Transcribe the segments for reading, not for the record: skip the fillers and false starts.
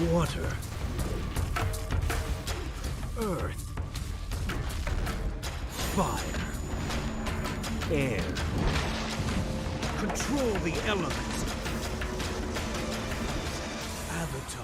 water, earth, fire, air. Control the elements. Avatar,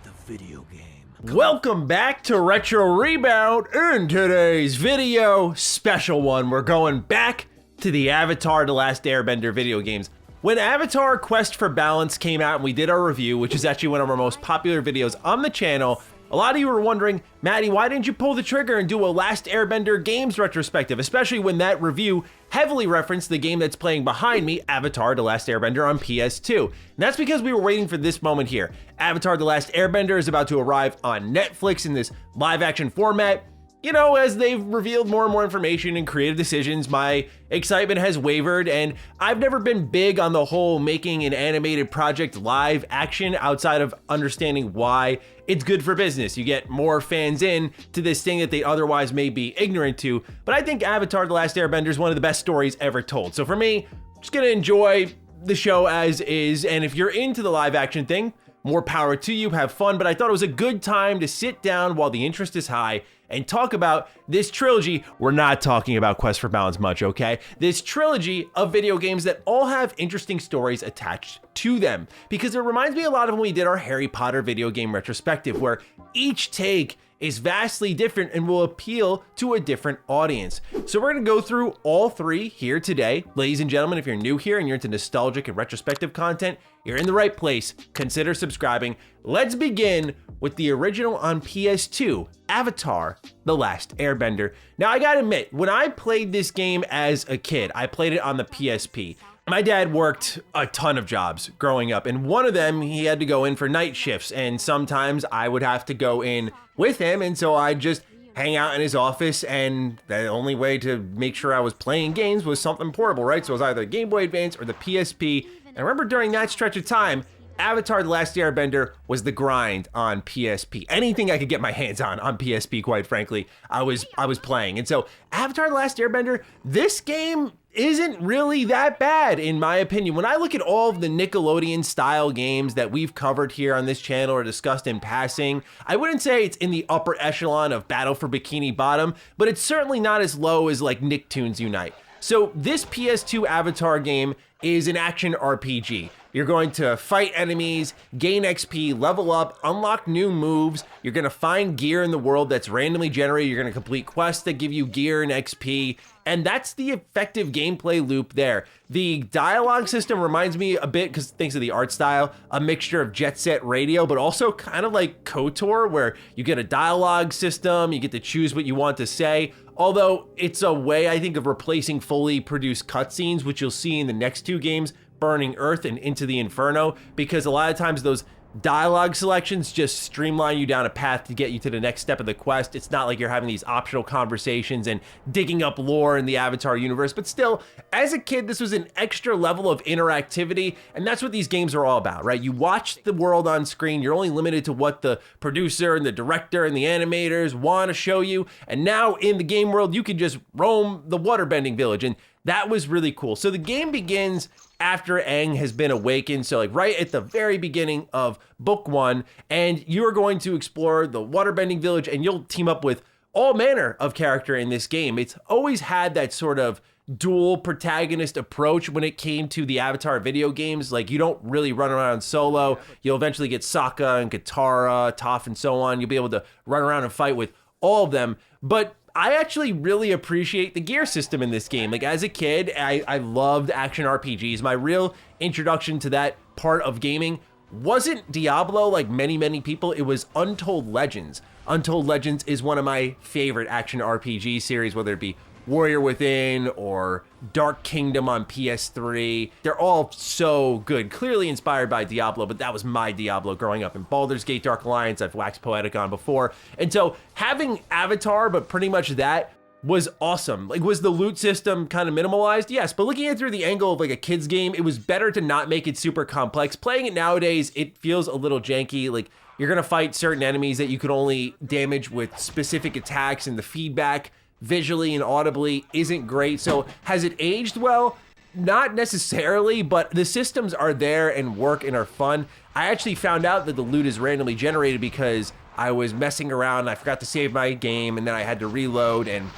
the video game. Welcome back to Retro Rebound. In today's video, special one, we're going back to the Avatar The Last Airbender video games. When Avatar Quest for Balance came out and we did our review, which is actually one of our most popular videos on the channel, a lot of you were wondering, Maddie, why didn't you pull the trigger and do a Last Airbender games retrospective, especially when that review heavily referenced the game that's playing behind me, Avatar The Last Airbender on PS2. And that's because we were waiting for this moment here. Avatar The Last Airbender is about to arrive on Netflix in this live action format. You know, as they've revealed more and more information and creative decisions, my excitement has wavered, and I've never been big on the whole making an animated project live action outside of understanding why it's good for business. You get more fans in to this thing that they otherwise may be ignorant to, but I think Avatar The Last Airbender is one of the best stories ever told. So for me, I'm just gonna enjoy the show as is, and if you're into the live action thing, more power to you, have fun, but I thought it was a good time to sit down while the interest is high and talk about this trilogy. We're not talking about Quest for Balance much, okay? This trilogy of video games that all have interesting stories attached to them, because it reminds me a lot of when we did our Harry Potter video game retrospective, where each take is vastly different and will appeal to a different audience. So we're gonna go through all three here today. Ladies and gentlemen, if you're new here and you're into nostalgic and retrospective content, you're in the right place. Consider subscribing. Let's begin with the original on PS2, Avatar The Last Airbender. Now I gotta admit, when I played this game as a kid, I played it on the PSP. My dad worked a ton of jobs growing up, and one of them, he had to go in for night shifts, and sometimes I would have to go in with him, and so I'd just hang out in his office, and the only way to make sure I was playing games was something portable, right? So it was either the Game Boy Advance or the PSP, and I remember during that stretch of time, Avatar The Last Airbender was the grind on PSP. Anything I could get my hands on PSP, quite frankly, I was playing. And so Avatar The Last Airbender, this game isn't really that bad in my opinion. When I look at all of the Nickelodeon style games that we've covered here on this channel or discussed in passing, I wouldn't say it's in the upper echelon of Battle for Bikini Bottom, but it's certainly not as low as like Nicktoons Unite. So this PS2 Avatar game is an action RPG. You're going to fight enemies, gain XP, level up, unlock new moves. You're gonna find gear in the world that's randomly generated. You're gonna complete quests that give you gear and XP. And that's the effective gameplay loop there. The dialogue system reminds me a bit, because thanks to the art style, a mixture of Jet Set Radio, but also kind of like KOTOR, where you get a dialogue system, you get to choose what you want to say. Although it's a way, I think, of replacing fully produced cutscenes, which you'll see in the next two games, Burning Earth and Into the Inferno, because a lot of times those dialogue selections just streamline you down a path to get you to the next step of the quest. It's not like you're having these optional conversations and digging up lore in the Avatar universe, but still, as a kid, this was an extra level of interactivity, and that's what these games are all about, right? You watch the world on screen, you're only limited to what the producer and the director and the animators want to show you, and now in the game world, you can just roam the waterbending village, and that was really cool. So the game begins after Aang has been awakened, so like right at the very beginning of book one, and you're going to explore the waterbending village, and you'll team up with all manner of character in this game. It's always had that sort of dual protagonist approach when it came to the Avatar video games. Like, you don't really run around solo. You'll eventually get Sokka and Katara, Toph, and so on. You'll be able to run around and fight with all of them, but I actually really appreciate the gear system in this game. Like, as a kid, I loved action RPGs. My real introduction to that part of gaming wasn't Diablo like many people. It was Untold Legends. Untold Legends is one of my favorite action RPG series, whether it be Warrior Within or Dark Kingdom on PS3. They're all so good, clearly inspired by Diablo, but that was my Diablo growing up. In Baldur's Gate Dark Alliance, I've waxed poetic on before. And so having Avatar, but pretty much that, was awesome. Like, was the loot system kind of minimalized? Yes, but looking at it through the angle of like a kid's game, it was better to not make it super complex. Playing it nowadays, it feels a little janky. Like, you're gonna fight certain enemies that you could only damage with specific attacks, and the feedback visually and audibly isn't great. So has it aged well? not necessarily, but the systems are there and work and are fun. I actually found out that the loot is randomly generated because I was messing around and I forgot to save my game, and then I had to reload, and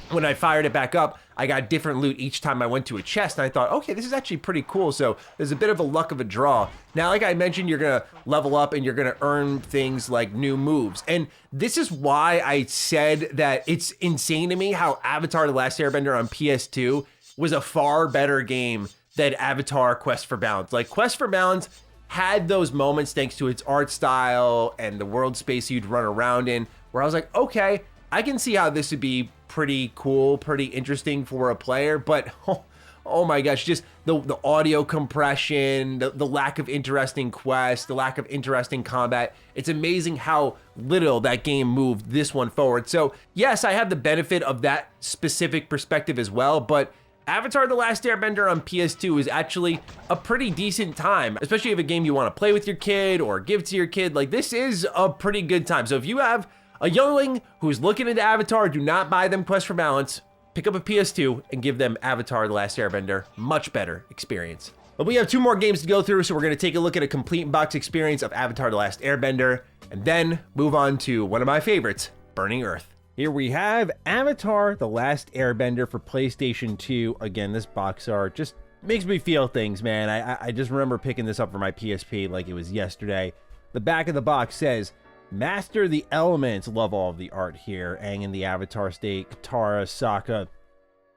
when I fired it back up, I got different loot each time I went to a chest, and I thought, okay, this is actually pretty cool. So there's a bit of a luck of a draw. Now, like I mentioned, you're gonna level up and you're gonna earn things like new moves. And this is why I said that it's insane to me how Avatar: The Last Airbender on PS2 was a far better game than Avatar: Quest for Balance. Like, Quest for Balance had those moments thanks to its art style and the world space you'd run around in, where I was like, okay, I can see how this would be pretty cool, pretty interesting for a player, but oh my gosh, just the audio compression, the lack of interesting quests, the lack of interesting combat. It's amazing how little that game moved this one forward. So yes, I have the benefit of that specific perspective as well, but Avatar: The Last Airbender on PS2 is actually a pretty decent time, especially if a game you want to play with your kid or give to your kid. Like, this is a pretty good time. So if you have a youngling who's looking into Avatar, do not buy them Quest for Balance. Pick up a PS2 and give them Avatar: The Last Airbender. Much better experience. But we have 2 more games to go through, so we're going to take a look at a complete box experience of Avatar: The Last Airbender, and then move on to one of my favorites, Burning Earth. Here we have Avatar: The Last Airbender for PlayStation 2. Again, this box art just makes me feel things, man. I just remember picking this up for my PSP like it was yesterday. The back of the box says, "Master the elements." Love all of the art here. Aang in the Avatar state, Katara, Sokka.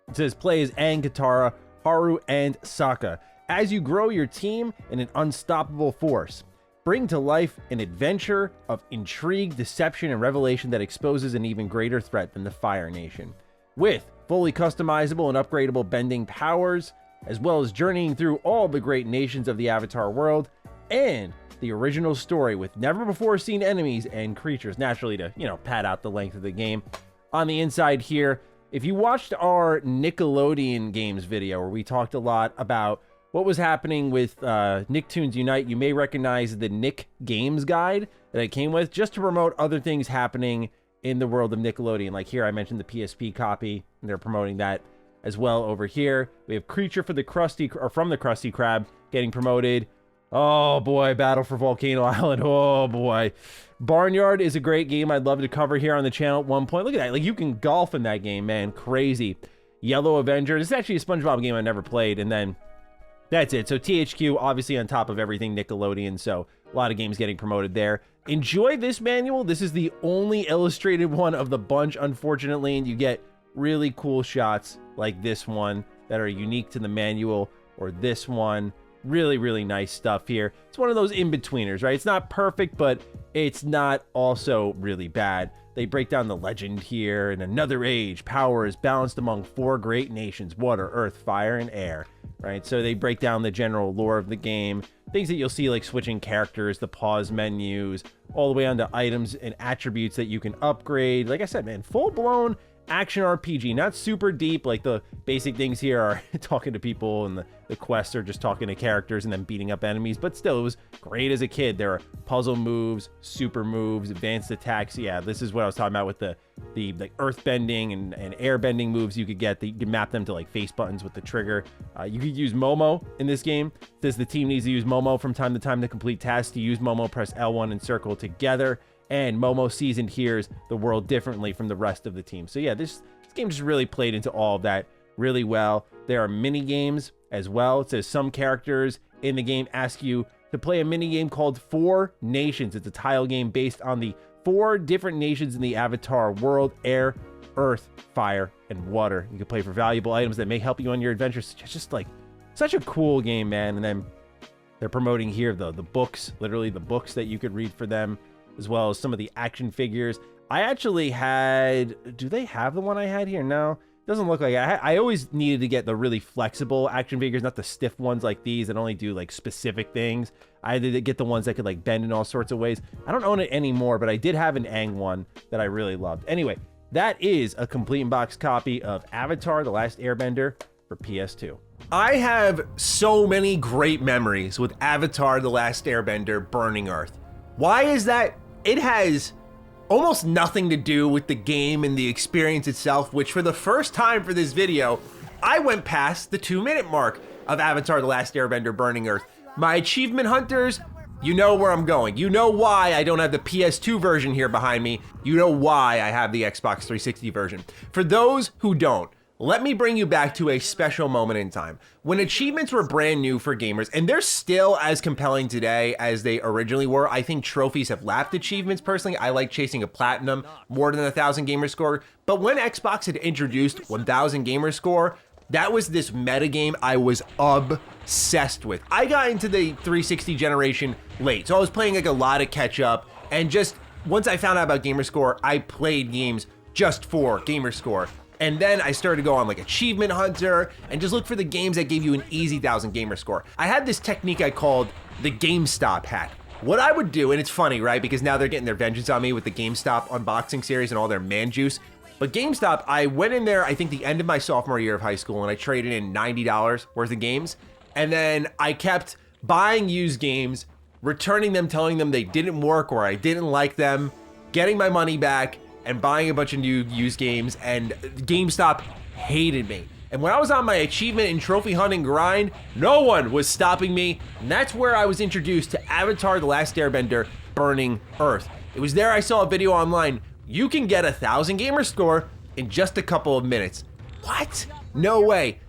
It says, play as Aang, Katara, Haru, and Sokka as you grow your team in an unstoppable force. Bring to life an adventure of intrigue, deception, and revelation that exposes an even greater threat than the Fire Nation. With fully customizable and upgradable bending powers, as well as journeying through all the great nations of the Avatar world, and the original story with never before seen enemies and creatures, naturally to, pad out the length of the game. On the inside here, if you watched our Nickelodeon games video where we talked a lot about what was happening with Nicktoons Unite, you may recognize the Nick Games Guide that it came with, just to promote other things happening in the world of Nickelodeon. Like here, I mentioned the PSP copy, and they're promoting that as well over here. We have Creature from the Krusty Krab getting promoted. Oh boy, Battle for Volcano Island. Oh boy. Barnyard is a great game I'd love to cover here on the channel at one point. Look at that. Like, you can golf in that game, man. Crazy. Yellow Avenger. This is actually a SpongeBob game I never played. And then that's it. So THQ, obviously on top of everything Nickelodeon. So a lot of games getting promoted there. Enjoy this manual. This is the only illustrated one of the bunch, unfortunately. And you get really cool shots like this one that are unique to the manual, or this one. Really, really nice stuff here. It's one of those in-betweeners, right? It's not perfect, but it's not also really bad. They break down the legend here. In another age, power is balanced among 4 great nations: water, earth, fire, and air, right? So they break down the general lore of the game, things that you'll see like switching characters, the pause menus, all the way onto items and attributes that you can upgrade. Like I said, man, full-blown action RPG, not super deep. Like, the basic things here are talking to people, and the quests are just talking to characters and then beating up enemies, but still, it was great as a kid. There are puzzle moves, super moves, advanced attacks. Yeah, this is what I was talking about with the like earth bending and air bending moves you could get. You can map them to like face buttons with the trigger. You could use Momo in this game. It says the team needs to use Momo from time to time to complete tasks. To use Momo, press L1 and circle together. And Momo sees and hears the world differently from the rest of the team. So yeah, this game just really played into all of that really well. There are mini games as well. It says some characters in the game ask you to play a mini game called 4 Nations. It's a tile game based on the 4 different nations in the Avatar world: air, earth, fire, and water. You can play for valuable items that may help you on your adventures. It's just like such a cool game, man. And then they're promoting here the books, literally the books that you could read for them, as well as some of the action figures. I actually had, do they have the one I had here? No, doesn't look like it. I always needed to get the really flexible action figures, not the stiff ones like these that only do like specific things. I had to get the ones that could like bend in all sorts of ways. I don't own it anymore, but I did have an Aang one that I really loved. Anyway, that is a complete in-box copy of Avatar: The Last Airbender for PS2. I have so many great memories with Avatar: The Last Airbender Burning Earth. Why is that? It has almost nothing to do with the game and the experience itself, which for the first time for this video, I went past the 2-minute mark. of Avatar: The Last Airbender Burning Earth. My achievement hunters, you know where I'm going. You know why I don't have the PS2 version here behind me. You know why I have the Xbox 360 version. For those who don't, let me bring you back to a special moment in time when achievements were brand new for gamers, and they're still as compelling today as they originally were. I think trophies have lapped achievements personally. I like chasing a platinum more than 1,000 gamer score. But when Xbox had introduced 1,000 gamer score, that was this meta game I was obsessed with. I got into the 360 generation late, so I was playing like a lot of catch up, and just once I found out about gamer score, I played games just for gamer score. And then I started to go on like Achievement Hunter and just look for the games that gave you an easy 1,000 gamer score. I had this technique I called the GameStop hack. What I would do, and it's funny, right? Because now they're getting their vengeance on me with the GameStop unboxing series and all their man juice. But GameStop, I went in there, I think the end of my sophomore year of high school, and I traded in $90 worth of games. And then I kept buying used games, returning them, telling them they didn't work or I didn't like them, getting my money back, and buying a bunch of new used games, and GameStop hated me. And when I was on my achievement and trophy hunting grind, no one was stopping me, and that's where I was introduced to Avatar: The Last Airbender Burning Earth. It was there I saw a video online. You can get 1,000 gamer score in just a couple of minutes. What? No way.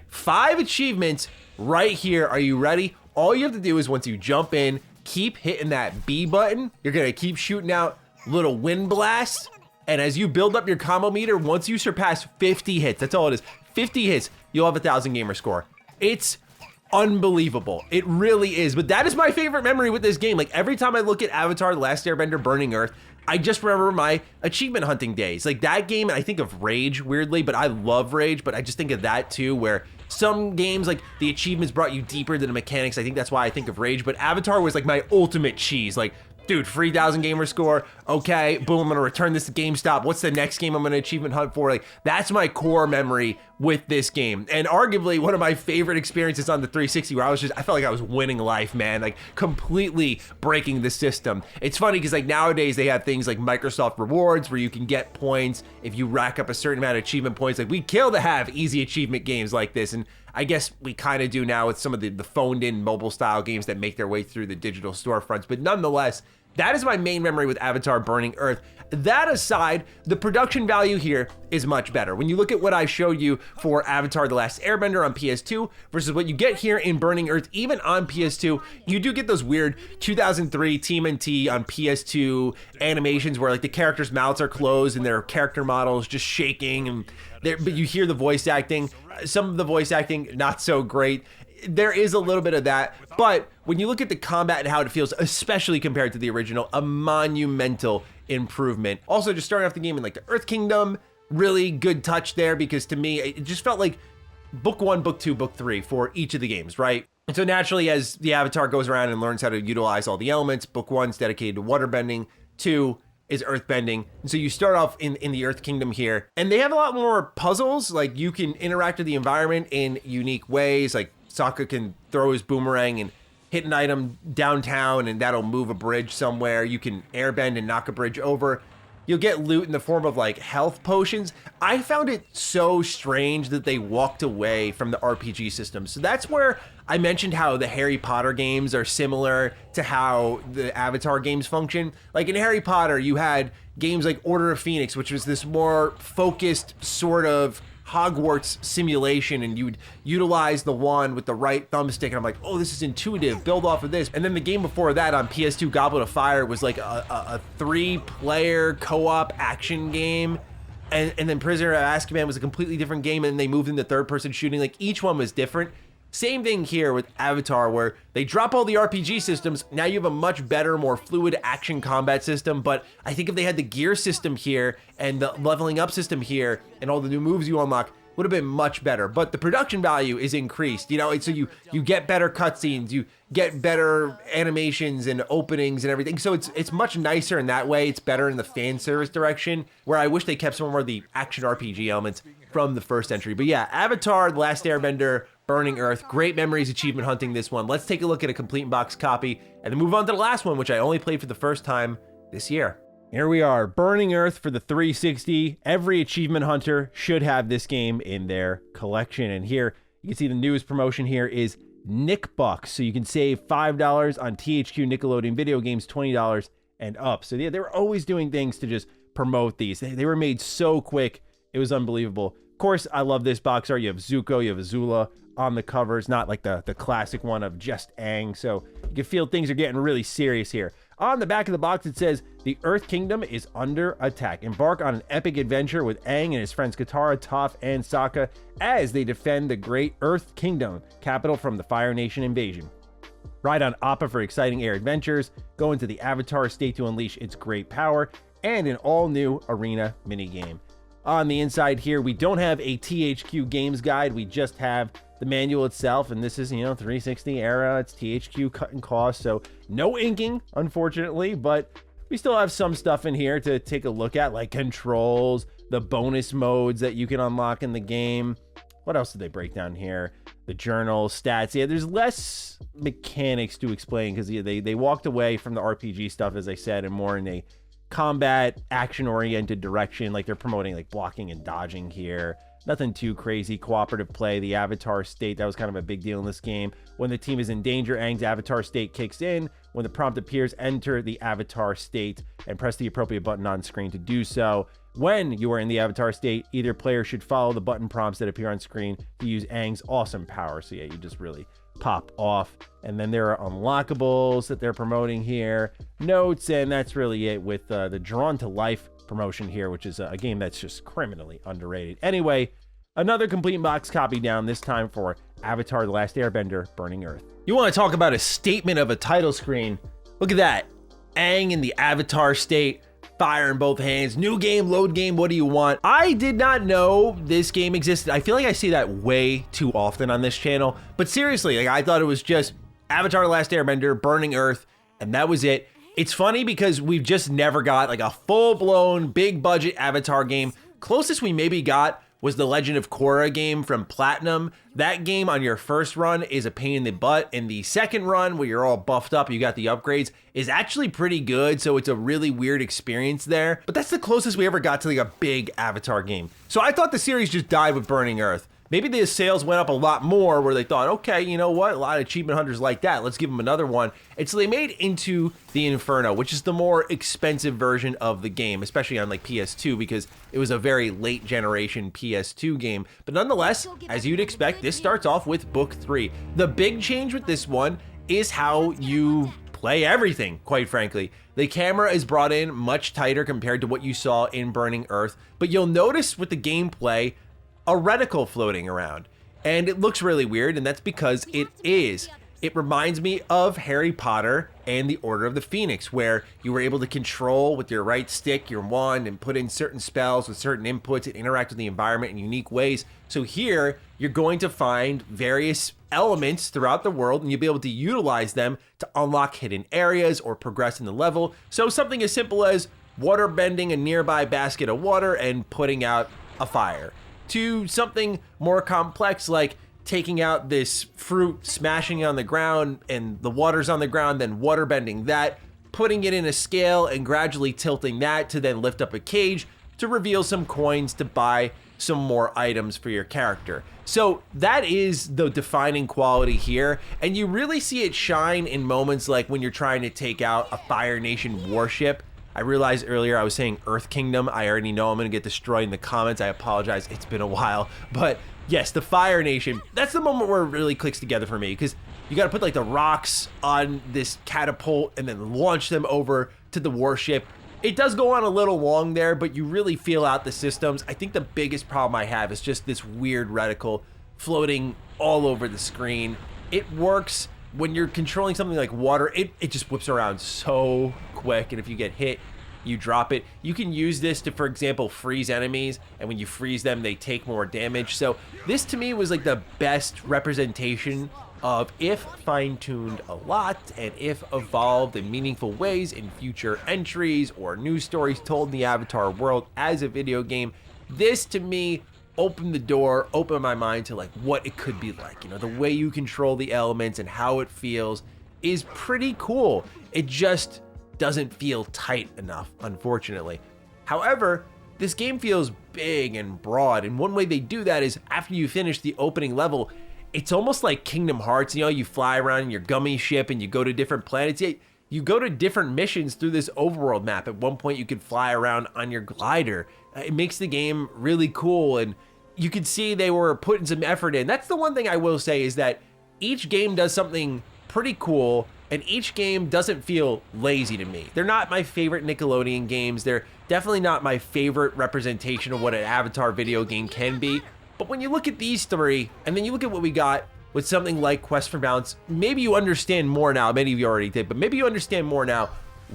5 achievements right here. Are you ready? All you have to do is once you jump in, keep hitting that B button. You're gonna keep shooting out little wind blasts, and as you build up your combo meter, once you surpass 50 hits, that's all it is, 50 hits, you'll have 1,000 gamer score. It's unbelievable. It really is. But that is my favorite memory with this game. Like every time I look at Avatar: The Last Airbender Burning Earth, I just remember my achievement hunting days. Like that game, and I think of Rage weirdly, but I love Rage, but I just think of that too, where some games, like the achievements brought you deeper than the mechanics. I think that's why I think of Rage, but Avatar was like my ultimate cheese. Like, dude, 3,000 gamer score. Okay, boom, I'm gonna return this to GameStop. What's the next game I'm gonna achievement hunt for? Like, that's my core memory with this game. And arguably one of my favorite experiences on the 360 where I felt like I was winning life, man. Like completely breaking the system. It's funny because like nowadays they have things like Microsoft Rewards where you can get points if you rack up a certain amount of achievement points. Like we kill to have easy achievement games like this. And I guess we kind of do now with some of the phoned in mobile style games that make their way through the digital storefronts. But nonetheless, that is my main memory with Avatar Burning Earth. That aside, the production value here is much better. When you look at what I showed you for Avatar: The Last Airbender on PS2 versus what you get here in Burning Earth, even on PS2, you do get those weird 2003 TMNT on PS2 animations where like the characters' mouths are closed and their character models just shaking, and but you hear the voice acting. Some of the voice acting, not so great. There is a little bit of that, but when you look at the combat and how it feels, especially compared to the original, a monumental improvement. Also, just starting off the game in like the Earth Kingdom, really good touch there because to me, it just felt like book 1, book 2, book 3 for each of the games, right? And so naturally, as the Avatar goes around and learns how to utilize all the elements, book 1's dedicated to waterbending, 2 is earthbending. And so you start off in the Earth Kingdom here, and they have a lot more puzzles. Like you can interact with the environment in unique ways, like Sokka can throw his boomerang and hit an item downtown and that'll move a bridge somewhere. You can airbend and knock a bridge over. You'll get loot in the form of like health potions. I found it so strange that they walked away from the RPG system. So that's where I mentioned how the Harry Potter games are similar to how the Avatar games function. Like in Harry Potter, you had games like Order of Phoenix, which was this more focused sort of Hogwarts simulation, and you'd utilize the wand with the right thumbstick, and I'm like, oh, this is intuitive, build off of this. And then the game before that on PS2, Goblet of Fire, was like a 3-player co-op action game, and then Prisoner of Azkaban was a completely different game, and they moved into third-person shooting. Like each one was different. Same thing here with Avatar, where they drop all the RPG systems. Now you have a much better, more fluid action combat system. But I think if they had the gear system here and the leveling up system here and all the new moves you unlock, would have been much better. But the production value is increased, you know, so you get better cutscenes, you get better animations and openings and everything. So it's much nicer in that way. It's better in the fan service direction, where I wish they kept some more of the action RPG elements from the first entry. But yeah, Avatar: The Last Airbender Burning Earth, great memories achievement hunting this one. Let's take a look at a complete box copy and then move on to the last one, which I only played for the first time this year. Here we are, Burning Earth for the 360. Every achievement hunter should have this game in their collection. And here You can see the newest promotion here is Nick Bucks. So you can save $5 on THQ Nickelodeon video games, $20 and up. So yeah, they were always doing things to just promote these. They were made so quick. It was unbelievable. Of course, I love this box art. You have Zuko, you have Azula on the covers, not like the classic one of just Aang. So you can feel things are getting really serious here. On the back of the box, it says, the Earth Kingdom is under attack. Embark on an epic adventure with Aang and his friends Katara, Toph, and Sokka as they defend the great Earth Kingdom, capital from the Fire Nation invasion. Ride on Appa for exciting air adventures, go into the Avatar state to unleash its great power, and an all-new arena minigame. On the inside here, we don't have a THQ Games guide, we just have the manual itself, and this is, 360 era, it's THQ cutting costs, so no inking, unfortunately, but we still have some stuff in here to take a look at, like controls, the bonus modes that you can unlock in the game. What else did they break down here? The journal, stats. Yeah, there's less mechanics to explain because they walked away from the RPG stuff, as I said, and more in a combat, action-oriented direction. Like they're promoting like blocking and dodging here. Nothing too crazy. Cooperative play, the Avatar state, that was kind of a big deal in this game. When the team is in danger, Aang's Avatar state kicks in. When the prompt appears, enter the Avatar state and press the appropriate button on screen to do so. When you are in the Avatar state, either player should follow the button prompts that appear on screen to use Aang's awesome power. So yeah, you just really pop off. And then there are unlockables that they're promoting here, notes, and that's really it with the Drawn to Life promotion here, which is a game that's just criminally underrated. Anyway, another complete box copy down, this time for Avatar: The Last Airbender, Burning Earth. You want to talk about a statement of a title screen? Look at that. Aang in the Avatar state, fire in both hands, new game, load game, what do you want? I did not know this game existed. I feel like I see that way too often on this channel, but seriously, like I thought it was just Avatar: The Last Airbender, Burning Earth, and that was it. It's funny because we've just never got like a full-blown, big-budget Avatar game. Closest we maybe got was the Legend of Korra game from Platinum. That game on your first run is a pain in the butt, and the second run where you're all buffed up, you got the upgrades, is actually pretty good, so it's a really weird experience there. But that's the closest we ever got to like a big Avatar game. So I thought the series just died with Burning Earth. Maybe the sales went up a lot more where they thought, okay, you know what? A lot of achievement hunters like that. Let's give them another one. And so they made Into the Inferno, which is the more expensive version of the game, especially on like PS2, because it was a very late generation PS2 game. But nonetheless, as you'd expect, this starts off with Book 3. The big change with this one is how you play everything, quite frankly. The camera is brought in much tighter compared to what you saw in Burning Earth. But you'll notice with the gameplay, a reticle floating around, and it looks really weird, and that's because it is. It reminds me of Harry Potter and the Order of the Phoenix, where you were able to control with your right stick, your wand, and put in certain spells with certain inputs and interact with the environment in unique ways. So here, you're going to find various elements throughout the world, and you'll be able to utilize them to unlock hidden areas or progress in the level. So something as simple as water bending a nearby basket of water and putting out a fire, to something more complex like taking out this fruit, smashing it on the ground, and the water's on the ground, then water bending that, putting it in a scale and gradually tilting that to then lift up a cage to reveal some coins to buy some more items for your character. So that is the defining quality here, and you really see it shine in moments like when you're trying to take out a Fire Nation warship. I realized earlier I was saying Earth Kingdom. I already know I'm gonna get destroyed in the comments. I apologize, it's been a while. But yes, the Fire Nation, that's the moment where it really clicks together for me, because you gotta put like the rocks on this catapult and then launch them over to the warship. It does go on a little long there, but you really feel out the systems. I think the biggest problem I have is just this weird reticle floating all over the screen. It works when you're controlling something like water, it just whips around so quick, and if you get hit, you drop it. You can use this to, for example, freeze enemies, and when you freeze them, they take more damage. So this to me was like the best representation of, if fine-tuned a lot and if evolved in meaningful ways in future entries or new stories told in the Avatar world as a video game, this to me opened the door, opened my mind to like what it could be like. You know, the way you control the elements and how it feels is pretty cool. It just doesn't feel tight enough, unfortunately. However, this game feels big and broad, and one way they do that is after you finish the opening level, it's almost like Kingdom Hearts. You know, you fly around in your gummy ship and you go to different planets. You go to different missions through this overworld map. At one point, you could fly around on your glider. It makes the game really cool, and you could see they were putting some effort in. That's the one thing I will say, is that each game does something pretty cool, and each game doesn't feel lazy to me. They're not my favorite Nickelodeon games. They're definitely not my favorite representation of what an Avatar video game can be. But when you look at these three, and then you look at what we got with something like Quest for Balance, maybe you understand more now. Many of you already did, but maybe you understand more now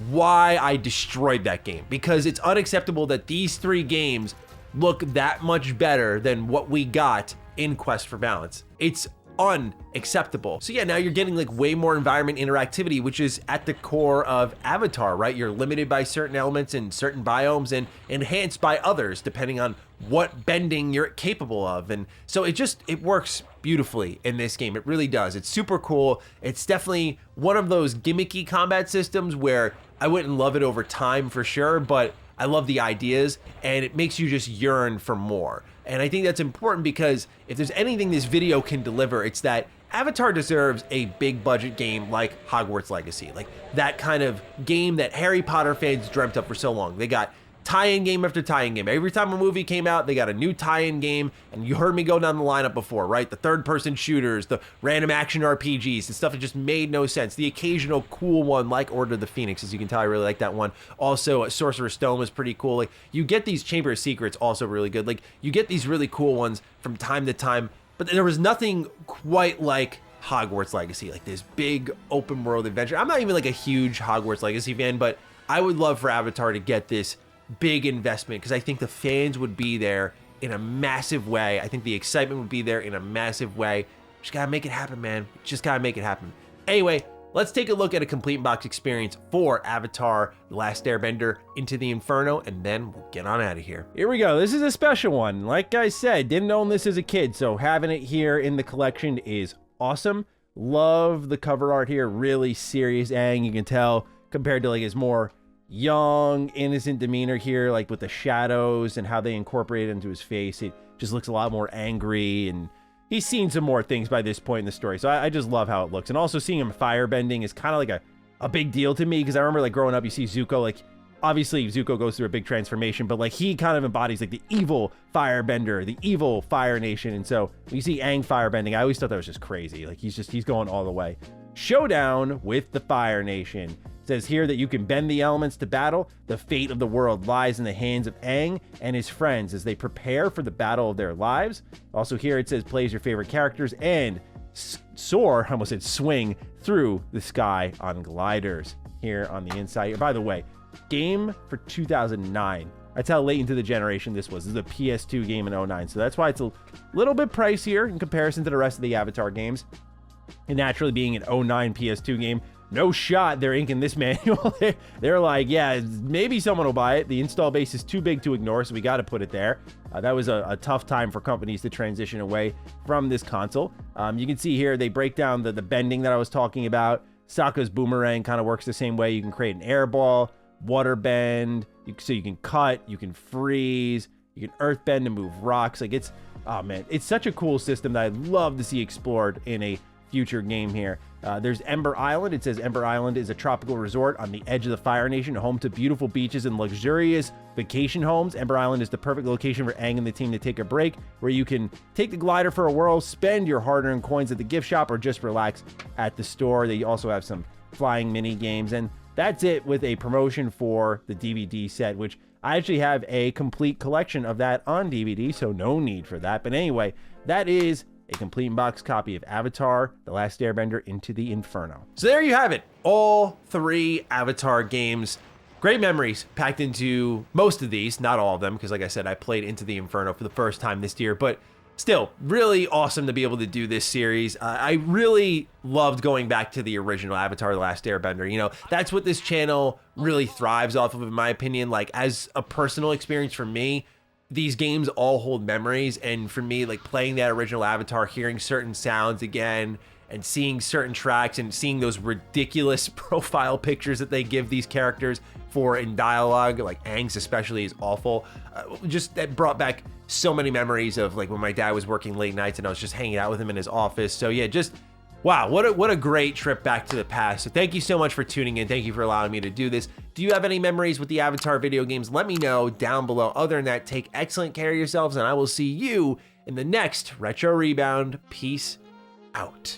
why I destroyed that game. Because it's unacceptable that these three games look that much better than what we got in Quest for Balance. It's unacceptable. So yeah, now you're getting like way more environment interactivity, which is at the core of Avatar, right? You're limited by certain elements and certain biomes and enhanced by others depending on what bending you're capable of. And so it works beautifully in this game. It really does. It's super cool. It's definitely one of those gimmicky combat systems where I wouldn't love it over time for sure, but I love the ideas, and it makes you just yearn for more. And I think that's important, because if there's anything this video can deliver, it's that Avatar deserves a big budget game like Hogwarts Legacy, like that kind of game that Harry Potter fans dreamt up for so long. They got tie-in game after tie-in game. Every time a movie came out, they got a new tie-in game, and you heard me go down the lineup before, right? The third-person shooters, the random action RPGs, the stuff that just made no sense. The occasional cool one, like Order of the Phoenix, as you can tell, I really like that one. Also, Sorcerer's Stone was pretty cool. Like, you get these Chamber of Secrets, also really good. Like, you get these really cool ones from time to time, but there was nothing quite like Hogwarts Legacy, like this big open world adventure. I'm not even like a huge Hogwarts Legacy fan, but I would love for Avatar to get this big investment, because I think the fans would be there in a massive way. I think the excitement would be there in a massive way. Just gotta make it happen, man. Just gotta make it happen. Anyway, let's take a look at a complete box experience for Avatar: The Last Airbender Into the Inferno, and then we'll get on out of here. Here we go. This is a special one. Like I said, didn't own this as a kid, so having it here in the collection is awesome. Love the cover art here. Really serious Aang, you can tell, compared to like his more young, innocent demeanor here, like with the shadows and how they incorporate it into his face. It just looks a lot more angry, and he's seen some more things by this point in the story. So I just love how it looks. And also seeing him firebending is kind of like a big deal to me, because I remember like growing up, you see Zuko, like obviously Zuko goes through a big transformation, but like he kind of embodies like the evil firebender, the evil Fire Nation. And so when you see Aang firebending, I always thought that was just crazy. Like he's going all the way. Showdown with the Fire Nation. Says here that you can bend the elements to battle. The fate of the world lies in the hands of Aang and his friends as they prepare for the battle of their lives. Also here it says plays your favorite characters and soar, I almost said swing, through the sky on gliders here on the inside. By the way, game for 2009. That's how late into the generation this was. This is a PS2 game in 09. So that's why it's a little bit pricier in comparison to the rest of the Avatar games. And naturally being an 09 PS2 game, no shot they're inking this manual. They're like, yeah, maybe someone will buy it. The install base is too big to ignore, so we got to put it there. That was a tough time for companies to transition away from this console. You can see here they break down the bending that I was talking about. Sokka's boomerang kind of works the same way. You can create an air ball, water bend, so you can cut, you can freeze, you can earth bend and move rocks. Like oh man, it's such a cool system that I'd love to see explored in a future game here. There's Ember Island. It says Ember Island is a tropical resort on the edge of the Fire Nation, home to beautiful beaches and luxurious vacation homes. Ember Island is the perfect location for Aang and the team to take a break, where you can take the glider for a whirl, spend your hard-earned coins at the gift shop, or just relax at the store. They also have some flying mini games, and that's it with a promotion for the DVD set, which I actually have a complete collection of that on DVD, so no need for that. But anyway, that is a complete box copy of Avatar: The Last Airbender Into the Inferno. So there you have it. All three Avatar games. Great memories packed into most of these, not all of them, because like I said, I played Into the Inferno for the first time this year, but still really awesome to be able to do this series. I really loved going back to the original Avatar: The Last Airbender. You know, that's what this channel really thrives off of, in my opinion. Like, as a personal experience for me, these games all hold memories, and for me, like playing that original Avatar, hearing certain sounds again, and seeing certain tracks and seeing those ridiculous profile pictures that they give these characters for in dialogue, like Aang's especially is awful. Just that brought back so many memories of like when my dad was working late nights and I was just hanging out with him in his office. So yeah, just wow, what a great trip back to the past. So thank you so much for tuning in. Thank you for allowing me to do this. Do you have any memories with the Avatar video games? Let me know down below. Other than that, take excellent care of yourselves, and I will see you in the next Retro Rebound. Peace out.